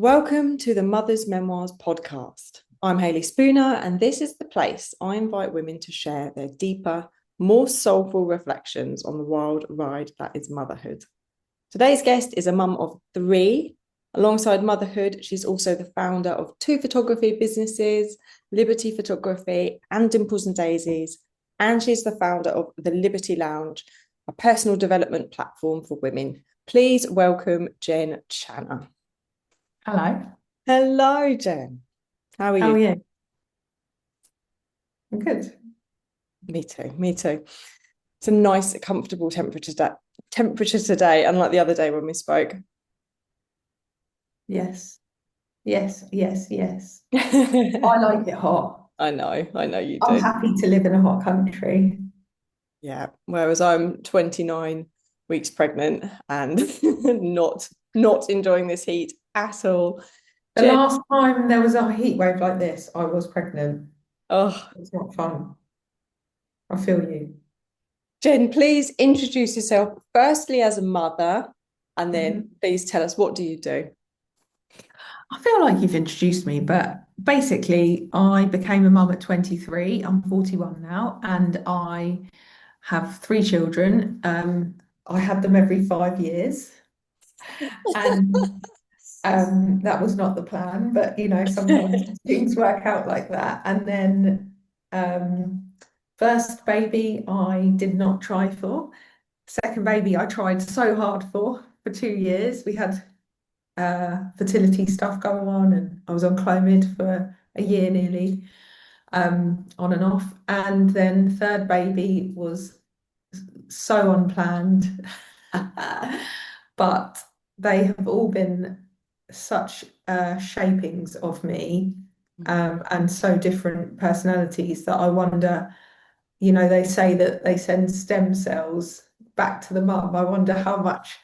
Welcome to the Memoirs Podcast. I'm Hayley Spooner, and this is the place I invite women to share their deeper, more soulful reflections on the wild ride that is motherhood. Today's guest is a mum of 3. Alongside motherhood, she's also the founder of 2 photography businesses, Liberty Photography and Dimples and Daisies, and she's the founder of the Liberty Lounge, a personal development platform for women. Please welcome Jen Channer. Hello. Hello, Jen. How are you? How are you? I'm good. Me too. It's a nice, comfortable temperature today, unlike the other day when we spoke. Yes. I like it hot. I know you I'm do. happy to live in a hot country. Yeah. Whereas I'm 29 weeks pregnant and not enjoying this heat at all. The Jen, last time there was a heat wave like this, I was pregnant. oh, It's not fun. I feel you. Jen, please introduce yourself firstly as a mother, and then Mhm. please tell us, what do you do? I feel like you've introduced me, but basically, I became a mum at 23. I'm 41 now, and I have 3 children. I had them every 5 years, and that was not the plan, but sometimes things work out like that. And then first baby, I did not try for. Second baby, I tried so hard for 2 years. We had fertility stuff going on, and I was on Clomid for a year nearly, on and off. And then third baby was so unplanned, but they have all been such shapings of me, and so different personalities that I wonder, they say that they send stem cells back to the mum. I wonder how much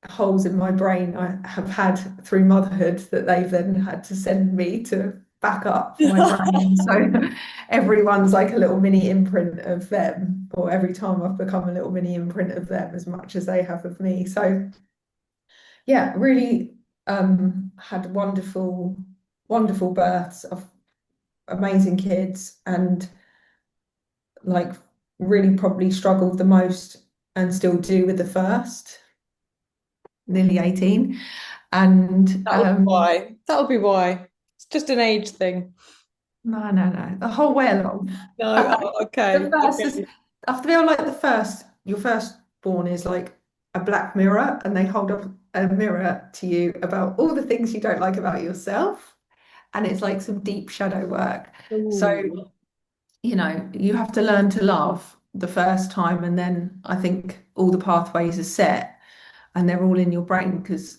holes in my brain I have had through motherhood that they've then had to send me to back up my brain. So everyone's like a little mini imprint of them, or every time I've become a little mini imprint of them as much as they have of me. So yeah, really had wonderful births of amazing kids, and like really probably struggled the most and still do with the first, nearly 18. And That'll be why. It's just an age thing. no, the whole way along. No, The okay. first is, I feel like your firstborn is like a black mirror, and they hold up a mirror to you about all the things you don't like about yourself. And it's like some deep shadow work. So, Ooh. you have to learn to love the first time, and then I think all the pathways are set and they're all in your brain. Because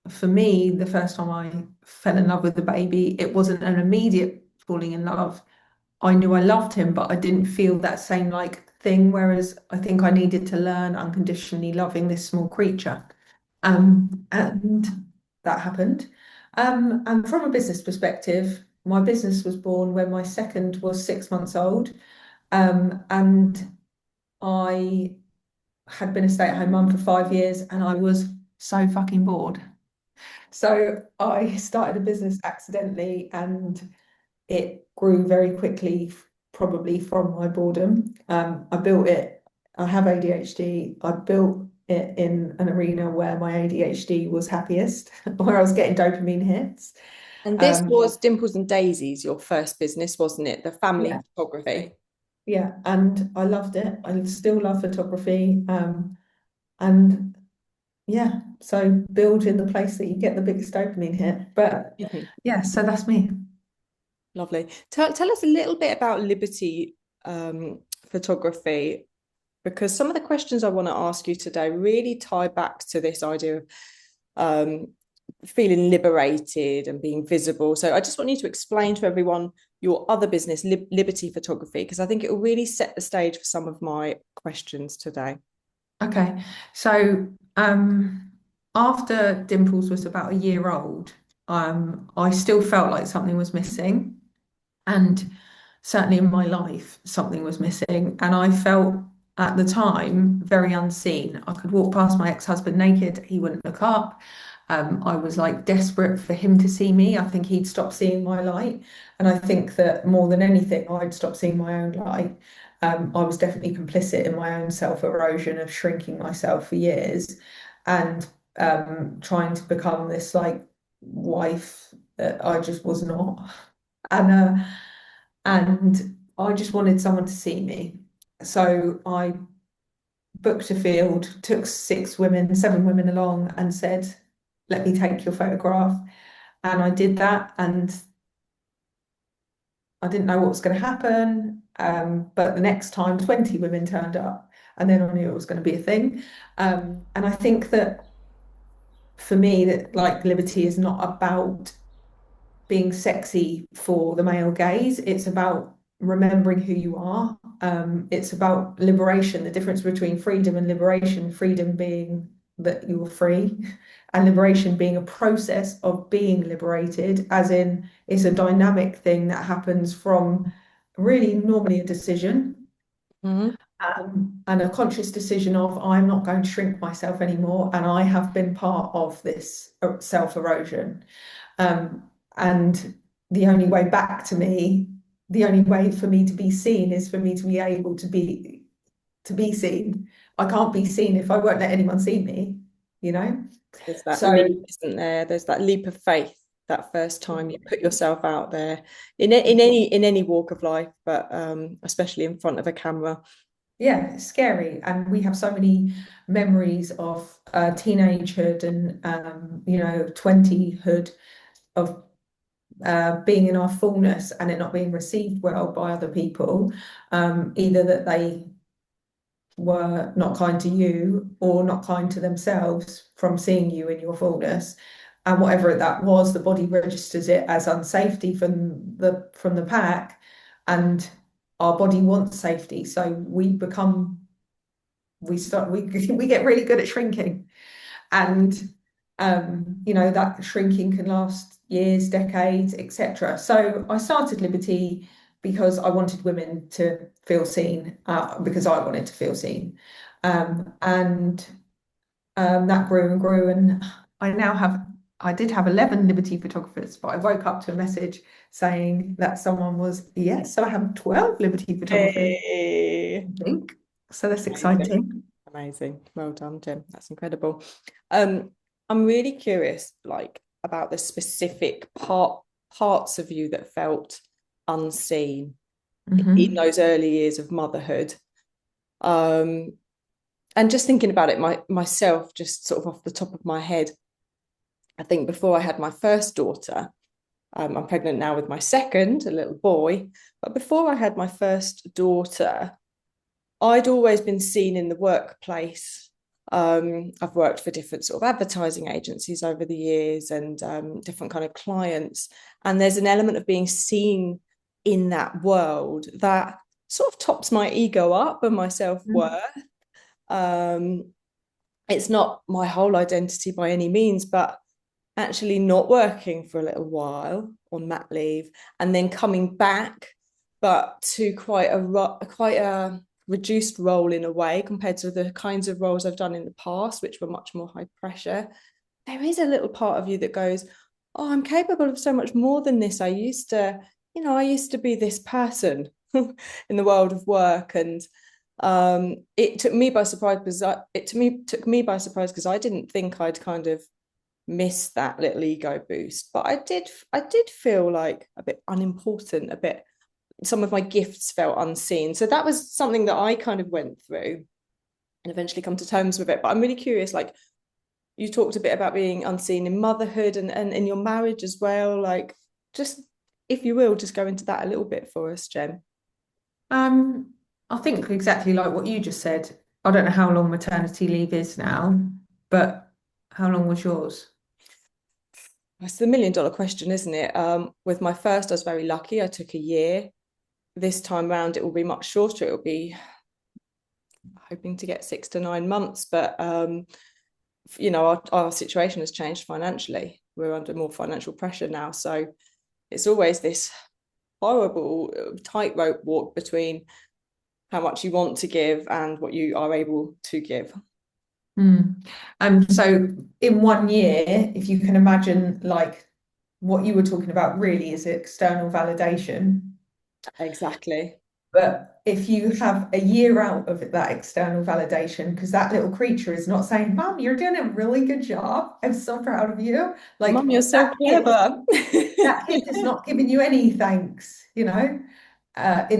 for me, the first time I fell in love with the baby, it wasn't an immediate falling in love. I knew I loved him, but I didn't feel that same like thing. Whereas I think I needed to learn unconditionally loving this small creature. And that happened. And from a business perspective, my business was born when my second was 6 months old. And I had been a stay-at-home mum for 5 years, and I was so fucking bored. So I started a business accidentally, and it grew very quickly, probably from my boredom. I built it. I have ADHD. I built it in an arena where my ADHD was happiest, where I was getting dopamine hits. And this Um, was Dimples and Daisies, your first business, wasn't it? The family yeah, photography. yeah, and I loved it. I still love photography. And yeah, so build in the place that you get the biggest dopamine hit. But Mhm. yeah, so that's me. Lovely. Tell us a little bit about Liberty photography, because some of the questions I want to ask you today really tie back to this idea of um, feeling liberated and being visible. So I just want you to explain to everyone your other business, Liberty Photography, because I think it will really set the stage for some of my questions today. Okay, so after Dimples was about a year old, I still felt like something was missing, and certainly in my life, something was missing, and I felt at the time very unseen. I could walk past my ex-husband naked, he wouldn't look up. I was like desperate for him to see me. I think he'd stop seeing my light. And I think that more than anything, I'd stop seeing my own light. I was definitely complicit in my own self-erosion of shrinking myself for years and trying to become this like wife that I just was not. And I just wanted someone to see me. So I booked a field, took 7 women along and said, let me take your photograph. And I did that, and I didn't know what was going to happen. But the next time, 20 women turned up, and then I knew it was going to be a thing. And I think that for me, that like liberty is not about being sexy for the male gaze. It's about remembering who you are. It's about liberation, the difference between freedom and liberation, freedom being that you're free, and liberation being a process of being liberated, as in it's a dynamic thing that happens from really normally a decision. Mm-hmm. And a conscious decision of I'm not going to shrink myself anymore, and I have been part of this self-erosion. Um, and the only way back to me, the only way for me to be seen is for me to be able to be seen. I can't be seen if I won't let anyone see me, you know? There's that So leap, isn't there? There's that leap of faith, that first time you put yourself out there in any walk of life, but especially in front of a camera. yeah, it's scary. And we have so many memories of teenagehood and 20hood of being in our fullness and it not being received well by other people, either that they were not kind to you or not kind to themselves from seeing you in your fullness. And whatever that was, the body registers it as unsafety from the pack, and our body wants safety. So we get really good at shrinking. And that shrinking can last years, decades, etc. So I started Liberty because I wanted women to feel seen, because I wanted to feel seen. And that grew and grew. And I did have 11 Liberty photographers, but I woke up to a message saying that someone was, yes, so I have 12 Liberty photographers, Hey. I think. So that's Amazing. exciting. Amazing. Well done, Jim. That's incredible. I'm really curious, like, about the specific parts of you that felt unseen in Mhm. those early years of motherhood. And just thinking about it myself, just sort of off the top of my head, I think before I had my first daughter, I'm pregnant now with my second, a little boy, but before I had my first daughter, I'd always been seen in the workplace. I've worked for different sort of advertising agencies over the years and different kind of clients. And there's an element of being seen in that world that sort of tops my ego up and my self-worth. Um, it's not my whole identity by any means, but actually not working for a little while on mat leave and then coming back, but to quite a reduced role in a way compared to the kinds of roles I've done in the past, which were much more high pressure. There is a little part of you that goes, oh, I'm capable of so much more than this. I used to be this person in the world of work. And it took me by surprise because took me by surprise because I didn't think I'd kind of miss that little ego boost, but I did feel like a bit unimportant, a bit, some of my gifts felt unseen. So that was something that I kind of went through and eventually come to terms with it. But I'm really curious, like, you talked a bit about being unseen in motherhood and in your marriage as well, like, just, if you will, just go into that a little bit for us, Jen. Um, I think exactly like what you just said. I don't know how long maternity leave is now, but how long was yours? That's the million-dollar question, isn't it? With my first, I was very lucky. I took a year. This time round, it will be much shorter. It will be hoping to get 6 to 9 months, but our situation has changed financially. We're under more financial pressure now, so it's always this horrible tightrope walk between how much you want to give and what you are able to give. Mm. So in 1 year, if you can imagine, like, what you were talking about really is external validation. Exactly. But if you have a year out of that external validation, because that little creature is not saying, Mom, you're doing a really good job. I'm so proud of you. Mum, Like you're so clever. that kid is not giving you any thanks, in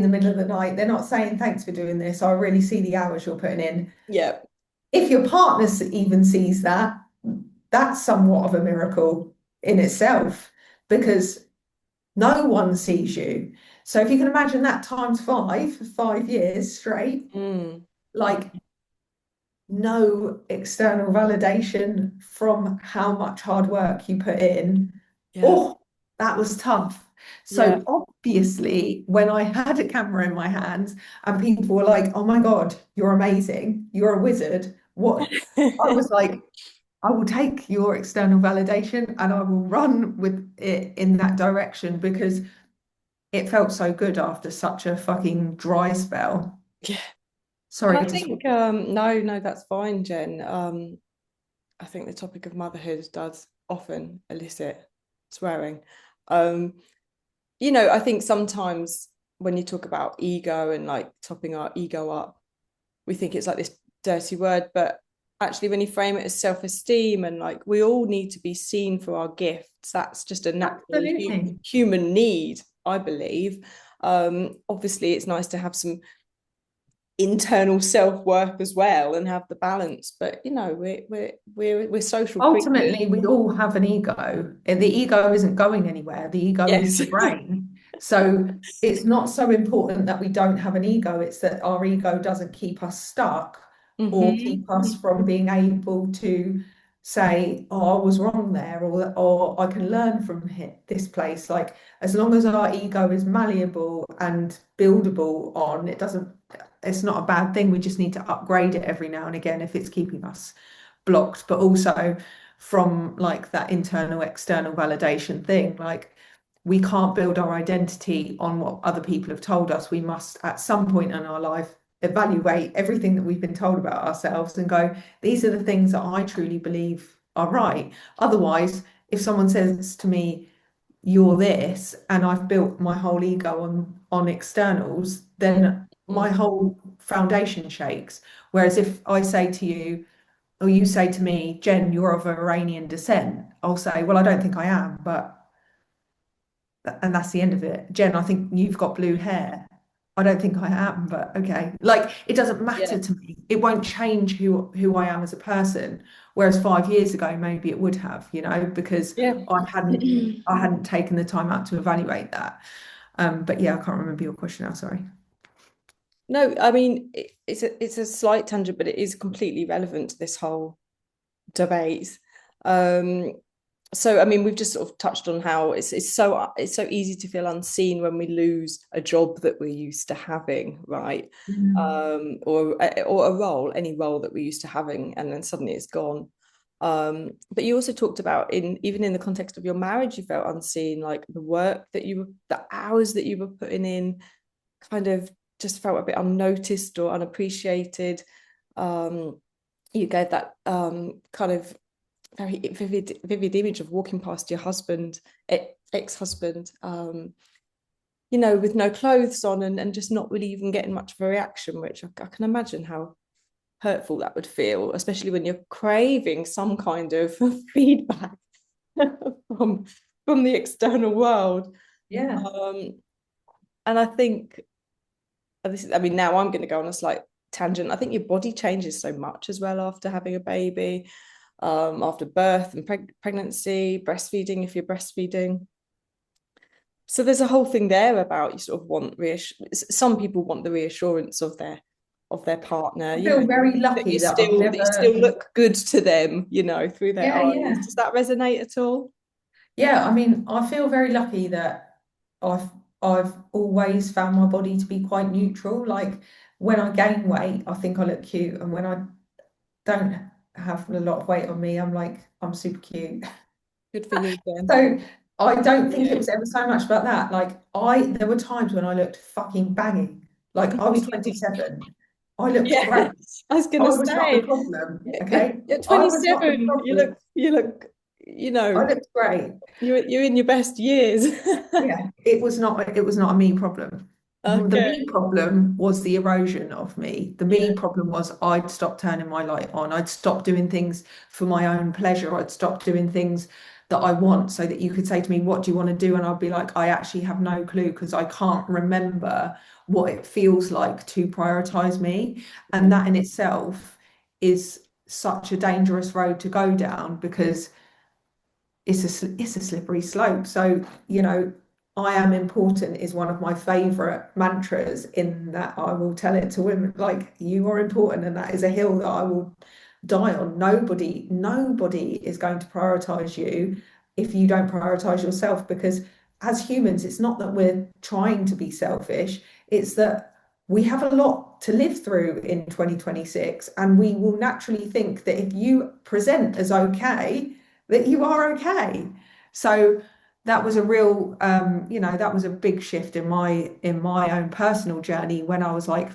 the middle of the night. They're not saying thanks for doing this. I really see the hours you're putting in. Yeah. If your partner even sees that, that's somewhat of a miracle in itself because no one sees you. So if you can imagine that times five for 5 years straight, Mm. like no external validation from how much hard work you put in. Yeah. Oh, that was tough. Yeah. So obviously, when I had a camera in my hands and people were like, "Oh my God, you're amazing. You're a wizard." What I was like, I will take your external validation and I will run with it in that direction because it felt so good after such a fucking dry spell. Yeah. And I Sorry to think no, that's fine, Jen. I think the topic of motherhood does often elicit swearing. Um, I think sometimes when you talk about ego and like topping our ego up, we think it's like this dirty word, but actually when you frame it as self-esteem and like we all need to be seen for our gifts, that's just a natural absolutely. human need, I believe. Obviously it's nice to have some internal self-work as well and have the balance, but we're social creatures. Ultimately, we all have an ego. And the ego isn't going anywhere. The ego is Yes. the brain. So it's not so important that we don't have an ego. It's that our ego doesn't keep us stuck or keep us Mm-hmm. from being able to say, "Oh, I was wrong there," or "I can learn from this place." Like as long as our ego is malleable and buildable on, it's not a bad thing. We just need to upgrade it every now and again if it's keeping us blocked, but also from like that internal external validation thing. Like we can't build our identity on what other people have told us. We must at some point in our life evaluate everything that we've been told about ourselves and go, these are the things that I truly believe are right. Otherwise, if someone says to me, you're this, and I've built my whole ego on externals, then my Mm-hmm. whole foundation shakes. Whereas if I say to you, or you say to me, Jen, you're of Iranian descent, I'll say, well, I don't think I am, and that's the end of it. Jen, I think you've got blue hair. I don't think I am, but okay. Like it doesn't Yeah. matter to me. It won't change who I am as a person. Whereas 5 years ago, maybe it would have, because Yeah. I hadn't I hadn't taken the time out to evaluate that. But yeah, I can't remember your question now, sorry. No, I mean it's a slight tangent, but it is completely relevant to this whole debate. Um, so I mean, we've just sort of touched on how it's so easy to feel unseen when we lose a job that we're used to having, right? Mm. Or a role, any role that we're used to having, and then suddenly it's gone. But you also talked about even in the context of your marriage, you felt unseen, like the hours that you were putting in, kind of just felt a bit unnoticed or unappreciated. Um, you gave that kind of very vivid image of walking past your husband, ex-husband, with no clothes on and just not really even getting much of a reaction, which I can imagine how hurtful that would feel, especially when you're craving some kind of feedback from from the external world. Yeah. Um, and I think I mean, now I'm going to go on a slight tangent. I think your body changes so much as well after having a baby, after birth and pregnancy, breastfeeding if you're breastfeeding. So there's a whole thing there about you sort of want some people want the reassurance of their partner, I feel very that lucky you that I've still that you still never, look good to them, through their yeah, eyes. yeah. Does that resonate at all? Yeah, I mean, I feel very lucky that I've I've always found my body to be quite neutral. Like when I gain weight, I think I look cute, and when I don't have a lot of weight on me, I'm like I'm super cute. Good for you, then. So I don't think it Yeah. was ever so much about that. Like there were times when I looked fucking banging. Like I was 27. I looked great. I was I gonna was not the say, problem, okay? you're I was not the 27. problem. You look, I looked great. you're in your best years. Yeah, it was not a me problem. The Okay. me problem was the erosion of me. The me problem was I'd stopped turning my light on. I'd stopped doing things for my own pleasure. I'd stopped doing things that I want so that you could say to me, what do you want to do? And I'd be like, I actually have no clue because I can't remember what it feels like to prioritize me. And that in itself is such a dangerous road to go down because it's a slippery slope. So, I am important is one of my favorite mantras in that I will tell it to women, like you are important, and that is a hill that I will die on. Nobody is going to prioritize you if you don't prioritize yourself, because as humans, it's not that we're trying to be selfish, it's that we have a lot to live through in 2026, and we will naturally think that if you present as okay, that you are okay. So that was a real, that was a big shift in my own personal journey when I was like,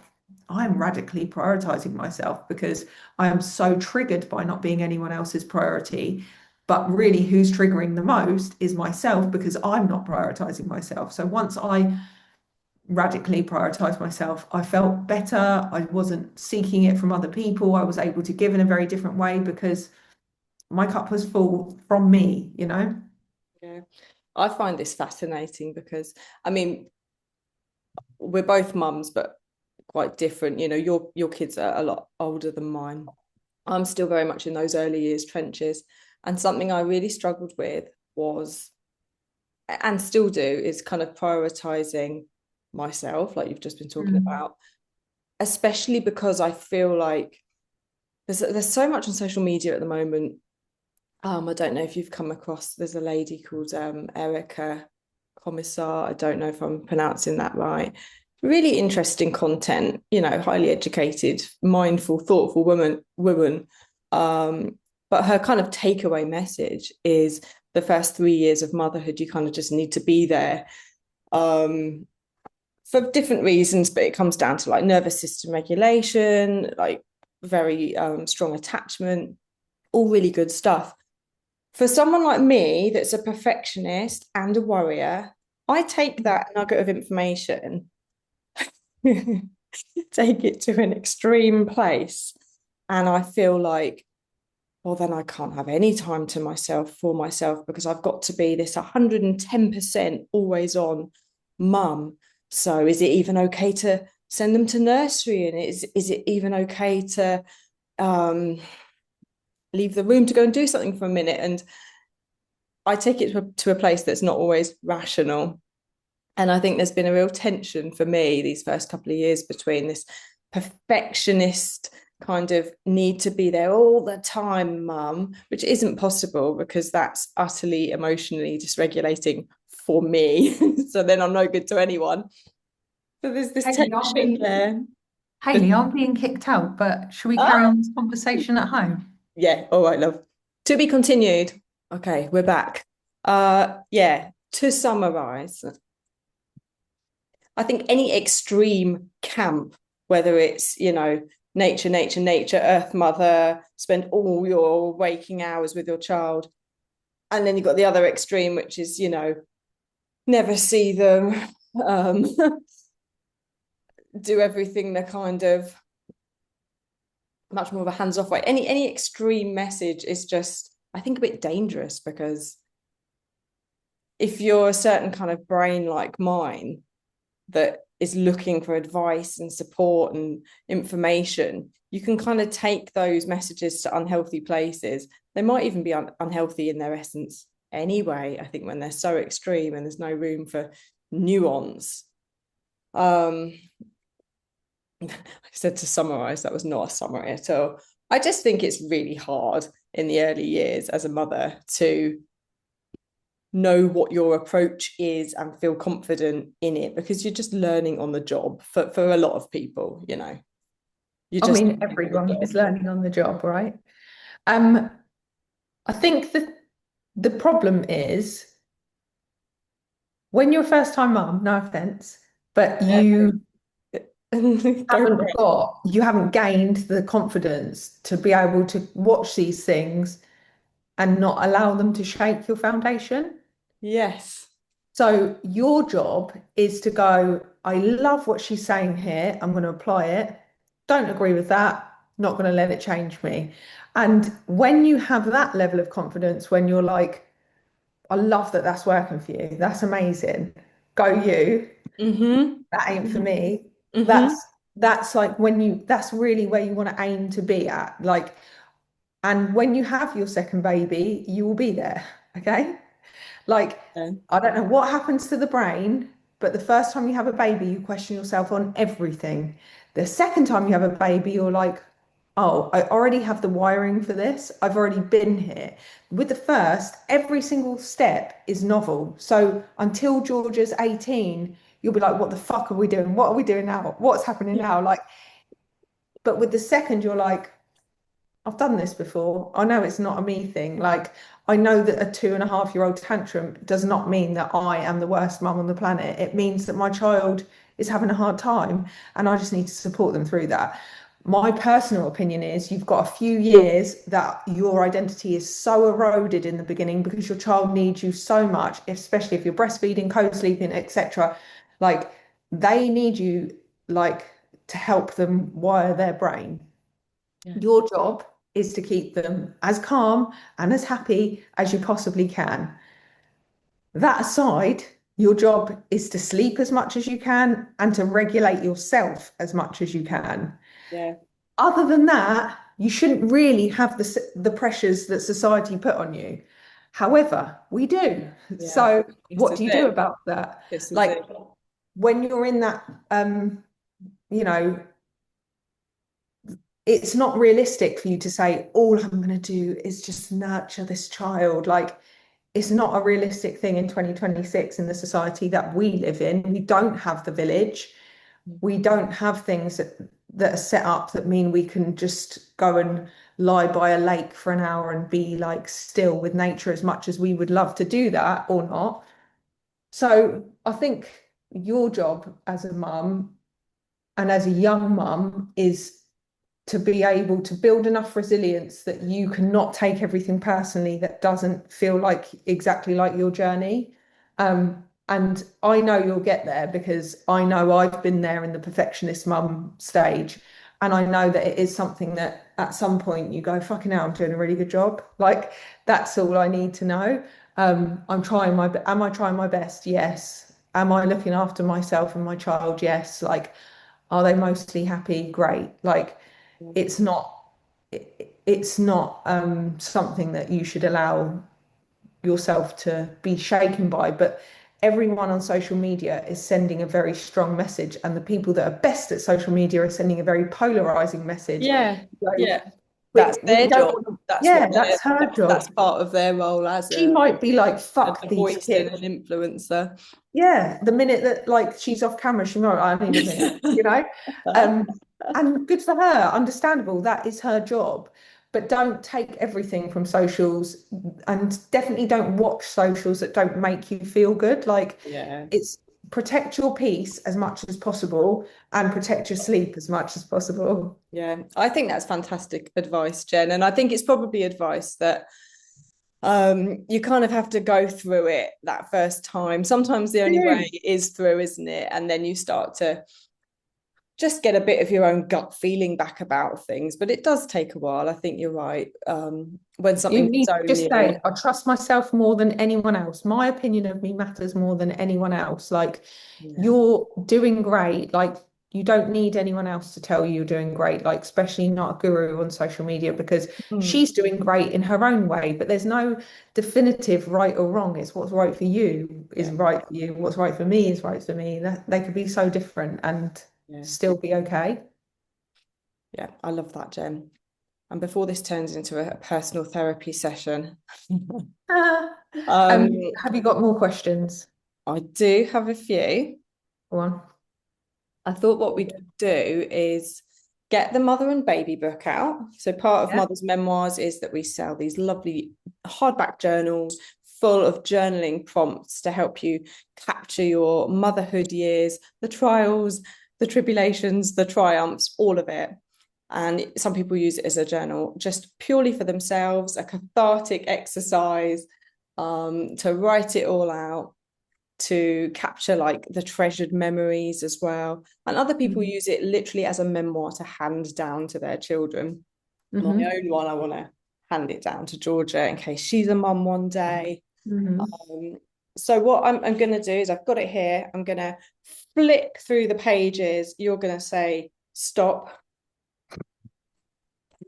I'm radically prioritizing myself because I am so triggered by not being anyone else's priority. But really, who's triggering the most is myself because I'm not prioritizing myself. So once I radically prioritized myself, I felt better. I wasn't seeking it from other people. I was able to give in a very different way because my cup was full from me. Yeah. I find this fascinating because, I mean, we're both mums, but quite different. Your kids are a lot older than mine. I'm still very much in those early years trenches. And something I really struggled with was, and still do, is kind of prioritizing myself, like you've just been talking Mm. about, especially because I feel like there's so much on social media at the moment. I don't know if you've come across, there's a lady called Erica Commissar. I don't know if I'm pronouncing that right. Really interesting content, highly educated, mindful, thoughtful woman. But her kind of takeaway message is the first 3 years of motherhood, you kind of just need to be there. For different reasons, but it comes down to like nervous system regulation, like very strong attachment, all really good stuff. For someone like me that's a perfectionist and a worrier, I take that nugget of information, take it to an extreme place, and I feel like, well, then I can't have any time to myself for myself because I've got to be this 110% always on mum. So is it even okay to send them to nursery? And is it even okay to um, leave the room to go and do something for a minute? And I take it to a place that's not always rational. And I think there's been a real tension for me these first couple of years between this perfectionist kind of need to be there all the time, mum, which isn't possible because that's utterly emotionally dysregulating for me. So then I'm no good to anyone. So there's this Hayley, I'm tension being, there. Hayley, I'm being kicked out, but shall we carry Ah, on this conversation at home? yeah, all right, love. To be continued. Okay, we're back. Yeah, to summarize, I think any extreme camp, whether it's, nature, earth mother, spend all your waking hours with your child. And then you've got the other extreme, which is, never see them, um, do everything the kind of much more of a hands-off way. Any extreme message is just, I think, a bit dangerous because if you're a certain kind of brain like mine, that is looking for advice and support and information, you can kind of take those messages to unhealthy places. They might even be unhealthy in their essence anyway, I think, when they're so extreme and there's no room for nuance. I said to summarize, that was not a summary at all. I just think it's really hard in the early years as a mother to know what your approach is and feel confident in it because you're just learning on the job for a lot of people, you're I just mean, everyone is learning on the job, right? Um, I think that the problem is when you're a first time mum, no offense, but you You haven't gained the confidence to be able to watch these things and not allow them to shake your foundation. Yes. So your job is to go, I love what she's saying here. I'm going to apply it. Don't agree with that. Not going to let it change me. And when you have that level of confidence, when you're like, I love that that's working for you. That's amazing. Go you. Mm-hmm. That ain't for me. Mm-hmm. That's like that's really where you want to aim to be at. Like, and when you have your second baby, you will be there. Okay. Like, Yeah. I don't know what happens to the brain, but the first time you have a baby, you question yourself on everything. The second time you have a baby, you're like, oh, I already have the wiring for this. I've already been here. With the first, every single step is novel. So until Georgia's 18, you'll be like, what the fuck are we doing? What are we doing now? What's happening now? Like, but with the second, you're like, I've done this before. I know it's not a me thing. Like, I know that a 2.5-year-old tantrum does not mean that I am the worst mum on the planet. It means that my child is having a hard time and I just need to support them through that. My personal opinion is you've got a few years that your identity is so eroded in the beginning because your child needs you so much, especially if you're breastfeeding, co-sleeping, etc. Like, they need you, like, to help them wire their brain. Yeah. Your job is to keep them as calm and as happy as you possibly can. That aside, your job is to sleep as much as you can and to regulate yourself as much as you can. Yeah. Other than that, you shouldn't really have the pressures that society put on you. However, we do. Yeah. So This what is do you do it. about that? This is it. Like, when you're in that, you know, it's not realistic for you to say, all I'm going to do is just nurture this child. Like, it's not a realistic thing in 2026 in the society that we live in. We don't have the village. We don't have things that are set up that mean we can just go and lie by a lake for an hour and be like still with nature as much as we would love to do that or not. So I think your job as a mum and as a young mum is to be able to build enough resilience that you cannot take everything personally that doesn't feel like exactly like your journey. And I know you'll get there because I know I've been there in the perfectionist mum stage. And I know that it is something that at some point you go, fucking hell, I'm doing a really good job. Like, that's all I need to know. Am I trying my best? Yes. Am I looking after myself and my child? Yes. Like, are they mostly happy? Great. Like, it's not it's not something that you should allow yourself to be shaken by. But everyone on social media is sending a very strong message, and the people that are best at social media are sending a very polarizing message. Yeah. So Yeah. That's we their don't job. want to, That's what yeah, that's her that's job. part of their role as She might be like, fuck a these voice and kids. an influencer. Yeah, the minute that like she's off camera, she might, I need a minute, you know? Um, and good for her, understandable, that is her job. But don't take everything from socials, and definitely don't watch socials that don't make you feel good. Like, Yeah. it's protect your peace as much as possible and protect your sleep as much as possible. Yeah. I think that's fantastic advice, Jen. And I think it's probably advice that you kind of have to go through it that first time. Sometimes the only way is through, isn't it? And then you start to just get a bit of your own gut feeling back about things. But it does take a while. I think you're right. When You something's need so to just new. say, I trust myself more than anyone else. My opinion of me matters more than anyone else. Like, Yeah. you're doing great. Like, you don't need anyone else to tell you you're doing great, like, especially not a guru on social media, because Mm. she's doing great in her own way. But there's no definitive right or wrong. It's what's right for you is Yeah. right for you. What's right for me is right for me. That they could be so different and Yeah. still be okay. Yeah. I love that, Jen. And before this turns into a personal therapy session, Ah. um, Have you got more questions? I do have a few. Go on. I thought what we'd do is get the mother and baby book out. So part of Yeah. Mother's Memoirs is that we sell these lovely hardback journals full of journaling prompts to help you capture your motherhood years, the trials, the tribulations, the triumphs, all of it. And some people use it as a journal just purely for themselves, a cathartic exercise, to write it all out, to capture like the treasured memories as well. And other people use it literally as a memoir to hand down to their children. My own one, I want to hand it down to Georgia in case she's a mum one day. So what I'm going to do is, I've got it here. I'm going to flick through the pages. You're going to say stop.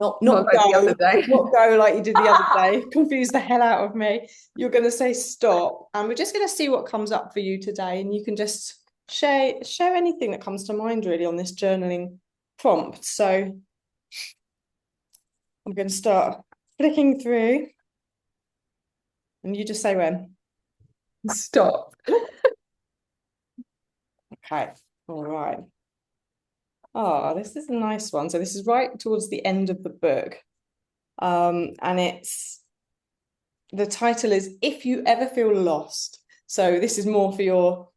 Not like go, the other day. not go like you did the other day. Confuse the hell out of me. You're going to say stop, and we're just going to see what comes up for you today. And you can just share anything that comes to mind really on this journaling prompt. So I'm going to start flicking through, and you just say when. Stop. Okay. All right. Oh, this is a nice one. So this is right towards the end of the book. And the title is If You Ever Feel Lost. So this is more for your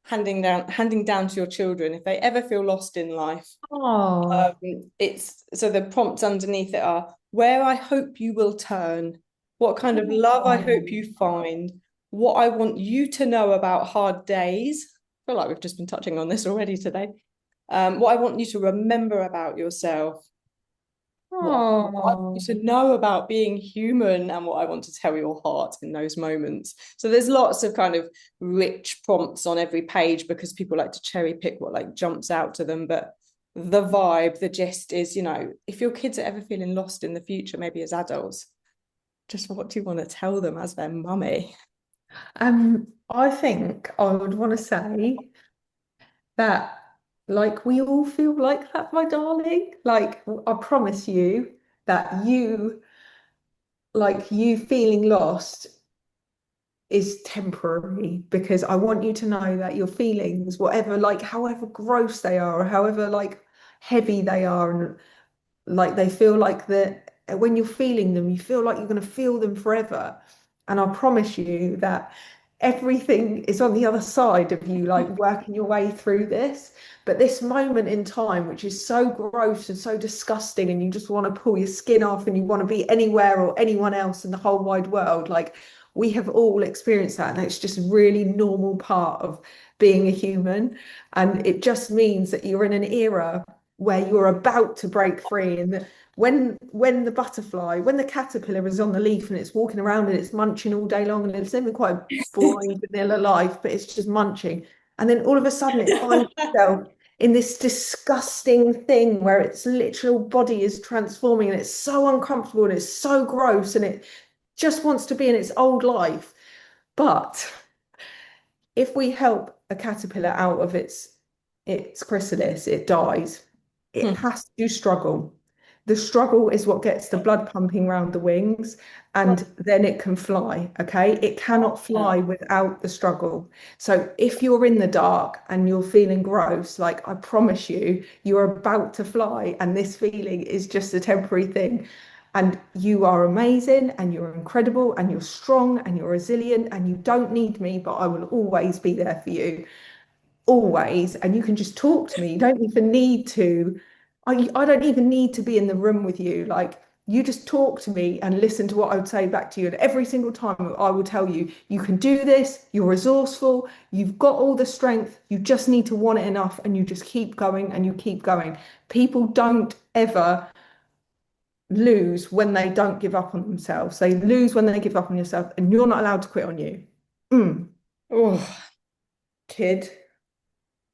handing down to your children if they ever feel lost in life. It's so the prompts underneath it are: where I hope you will turn, what kind of love I hope you find, what I want you to know about hard days. I feel like we've just been touching on this already today. What I want you to remember about yourself, what I want you to know about being human, and what I want to tell your heart in those moments. So there's lots of kind of rich prompts on every page because people like to cherry pick what like jumps out to them. But the vibe, the gist is, if your kids are ever feeling lost in the future, maybe as adults, just what do you want to tell them as their mummy? I think I would want to say that, like, we all feel like that, my darling. Like, I promise you that you feeling lost is temporary, because I want you to know that your feelings, whatever, like, however gross they are, or however like heavy they are, and like they feel like that when you're feeling them, you feel like you're going to feel them forever. And I promise you that everything is on the other side of you, like working your way through this. But this moment in time, which is so gross and so disgusting, and you just want to pull your skin off and you want to be anywhere or anyone else in the whole wide world, like we have all experienced that. And it's just a really normal part of being a human. And it just means that you're in an era where you're about to break free. And when the caterpillar is on the leaf and it's walking around and it's munching all day long, and it's living quite a boring vanilla life, but it's just munching, and then all of a sudden it finds itself in this disgusting thing where its literal body is transforming, and it's so uncomfortable and it's so gross, and it just wants to be in its old life. But if we help a caterpillar out of its chrysalis, it dies. It has to struggle. The struggle is what gets the blood pumping around the wings, and then it can fly. Okay, it cannot fly without the struggle. So if you're in the dark and you're feeling gross, like, I promise you, you're about to fly, and this feeling is just a temporary thing. And you are amazing, and you're incredible, and you're strong, and you're resilient, and you don't need me, but I will always be there for you. Always. And you can just talk to me. You don't even need to, I don't even need to be in the room with you. Like, you just talk to me and listen to what I would say back to you. And every single time I will tell you, you can do this, you're resourceful, you've got all the strength, you just need to want it enough, and you just keep going and you keep going. People don't ever lose when they don't give up on themselves. They lose when they give up on yourself, and you're not allowed to quit on you. Oh, Kid.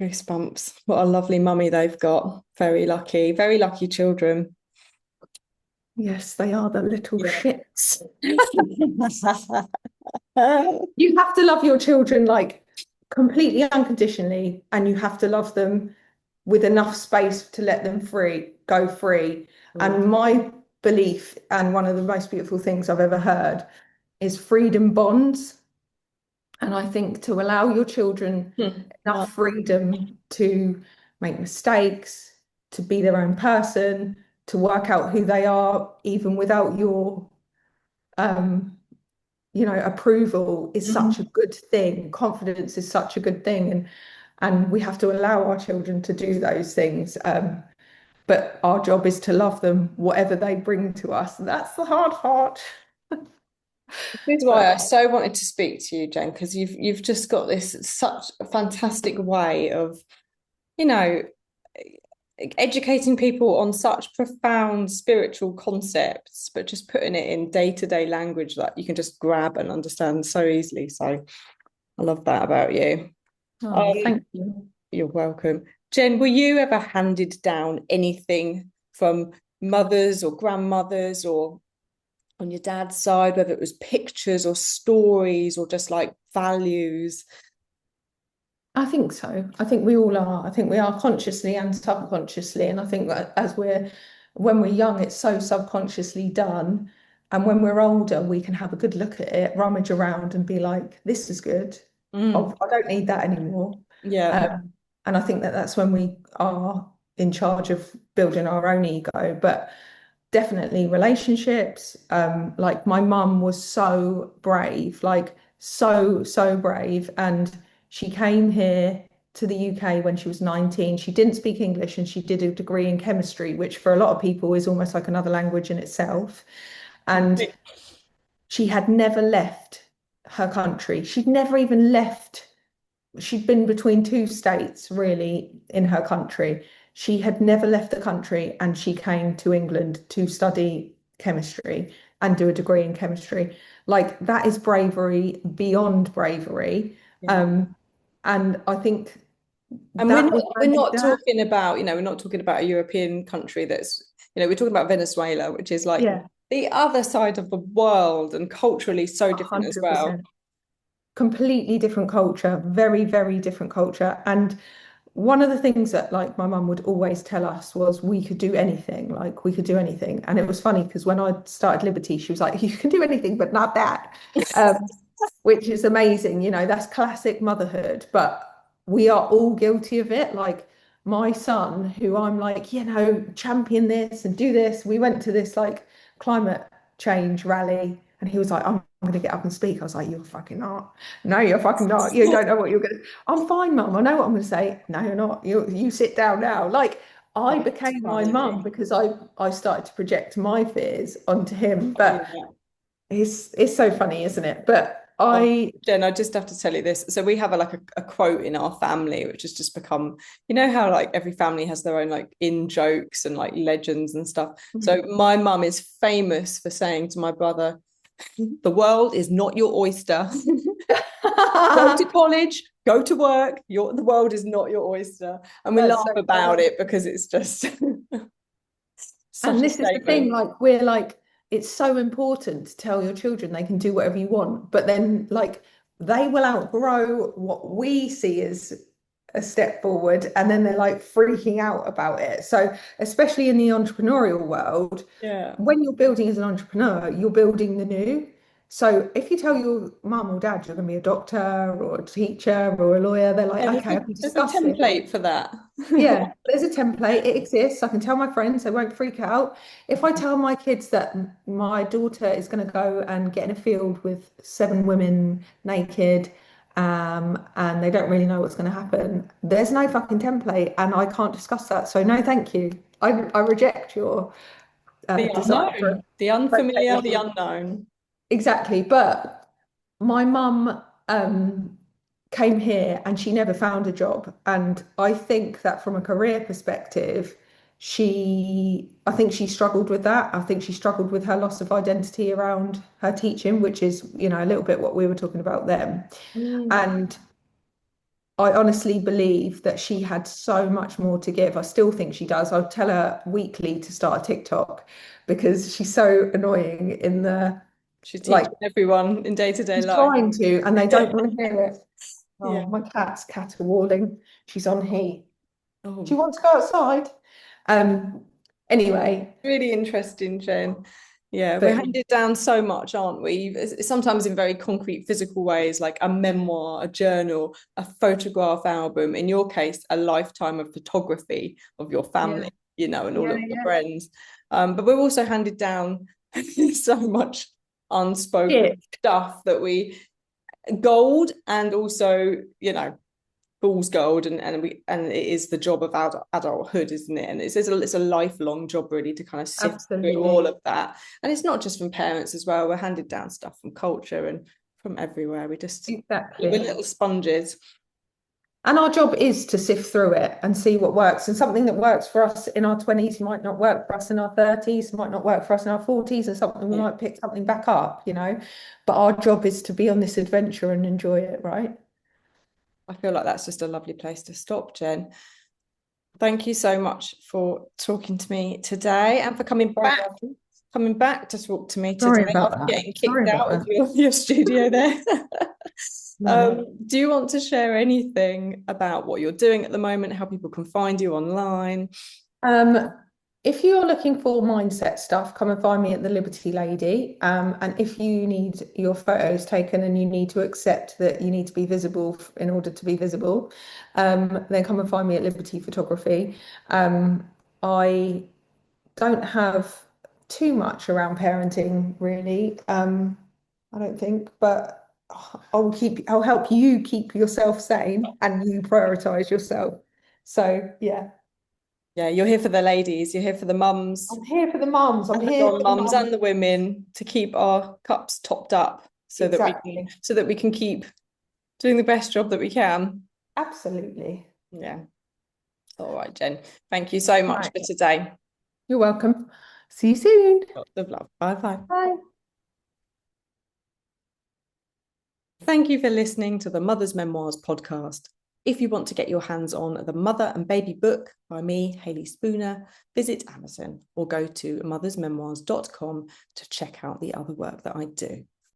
goosebumps. What a lovely mummy they've got. Very lucky children. Yes, they are the little shits. Oh, You have to love your children like completely unconditionally, and you have to love them with enough space to let them go free. And my belief, and one of the most beautiful things I've ever heard, is freedom bonds. And I think to allow your children enough freedom to make mistakes, to be their own person, to work out who they are, even without your approval, is such a good thing. Confidence is such a good thing. and we have to allow our children to do those things. But our job is to love them, whatever they bring to us. And that's the hard part. This is why I so wanted to speak to you, Jen, because you've just got this such a fantastic way of, you know, educating people on such profound spiritual concepts, but just putting it in day-to-day language that you can just grab and understand so easily. So I love that about you. Oh, thank you. You're welcome. Jen, were you ever handed down anything from mothers or grandmothers or on your dad's side, whether it was pictures or stories or just like values? I think so. I think we all are. I think we are consciously and subconsciously. And I think that when we're young, it's so subconsciously done. And when we're older, we can have a good look at it, rummage around and be like, this is good. Oh, I don't need that anymore. Yeah. And I think that that's when we are in charge of building our own ego. But definitely relationships. Like my mum was so brave, like so brave. And she came here to the UK when she was 19. She didn't speak English and she did a degree in chemistry, which for a lot of people is almost like another language in itself. And she had never left her country. She'd never even left. She'd been between two states, really, in her country. She had never left the country and she came to England to study chemistry and do a degree in chemistry. Like that is bravery beyond bravery. Yeah. And I think And that we're not talking about, we're not talking about a European country that's, we're talking about Venezuela, which is like yeah, the other side of the world and culturally so different as well. 100%. Completely different culture, very, very different culture. And one of the things that like my mum would always tell us was we could do anything, like we could do anything. And it was funny because when I started Liberty, she was like, you can do anything, but not that, which is amazing. That's classic motherhood, but we are all guilty of it. Like my son, who I'm like, champion this and do this. We went to this like climate change rally and he was like, I'm going to get up and speak. I was like, you're fucking not. No, you're fucking not. You don't know what you're going to. I'm fine, mum. I know what I'm going to say. No, you're not. You sit down now. Like I became my mum because I started to project my fears onto him. But it's so funny, isn't it? But Jen, I just have to tell you this. So we have a quote in our family, which has just become, how like every family has their own like in jokes and like legends and stuff. So my mum is famous for saying to my brother, the world is not your oyster. Go to college, go to work. The world is not your oyster. And we laugh about it because it's just and this is the thing, like we're like, it's so important to tell your children they can do whatever you want, but then like they will outgrow what we see as a step forward and then they're like freaking out about it. So especially in the entrepreneurial world, when you're building as an entrepreneur, you're building the new. So if you tell your mum or dad you're going to be a doctor or a teacher or a lawyer, they're like, okay, I can discuss there's a template for that. Yeah, there's a template. It exists. I can tell my friends, they won't freak out. If I tell my kids that my daughter is going to go and get in a field with 7 women naked, and they don't really know what's going to happen, there's no fucking template, and I can't discuss that. So no, thank you. I reject your the unknown, the unfamiliar, the unknown. Exactly. But my mum came here and she never found a job. And I think that from a career perspective, I think she struggled with that. I think she struggled with her loss of identity around her teaching, which is, a little bit what we were talking about then. And I honestly believe that she had so much more to give. I still think she does. I tell her weekly to start a TikTok because she's so annoying in the She's teaching everyone in day-to-day life. Trying to, and they don't want to hear it. Oh, my cat's caterwauling. She's on heat. Do you want to go outside? Anyway. Really interesting, Jen. Yeah, we're handed down so much, aren't we? Sometimes in very concrete, physical ways, like a memoir, a journal, a photograph album. In your case, a lifetime of photography of your family, and all of your friends. But we're also handed down so much unspoken stuff that gold and also, fool's gold, and it is the job of adulthood, isn't it? And it's a lifelong job, really, to kind of sift through all of that. And it's not just from parents as well. We're handed down stuff from culture and from everywhere. We're little sponges. And our job is to sift through it and see what works. And something that works for us in our 20s might not work for us in our 30s, might not work for us in our 40s, and something we might pick something back up, you know. But our job is to be on this adventure and enjoy it, right? I feel like that's just a lovely place to stop, Jen. Thank you so much for talking to me today and for coming back to talk to me today after getting kicked out of your studio there. Do you want to share anything about what you're doing at the moment, how people can find you online? If you're looking for mindset stuff, come and find me at the Liberty Lady. And if you need your photos taken and you need to accept that you need to be visible in order to be visible, then come and find me at Liberty Photography. I don't have too much around parenting, really. I don't think, but I'll help you keep yourself sane and you prioritize yourself. So yeah. Yeah, you're here for the ladies. You're here for the mums. I'm here for the mums. I'm here for the mums and the women to keep our cups topped up so that we can keep doing the best job that we can. Absolutely. Yeah. All right, Jen. Thank you so much for today. You're welcome. See you soon. Lots of love. Bye-bye. Bye. Thank you for listening to the Mother's Memoirs podcast. If you want to get your hands on the Mother and Baby book by me, Hayley Spooner, visit Amazon or go to mothersmemoirs.com to check out the other work that I do.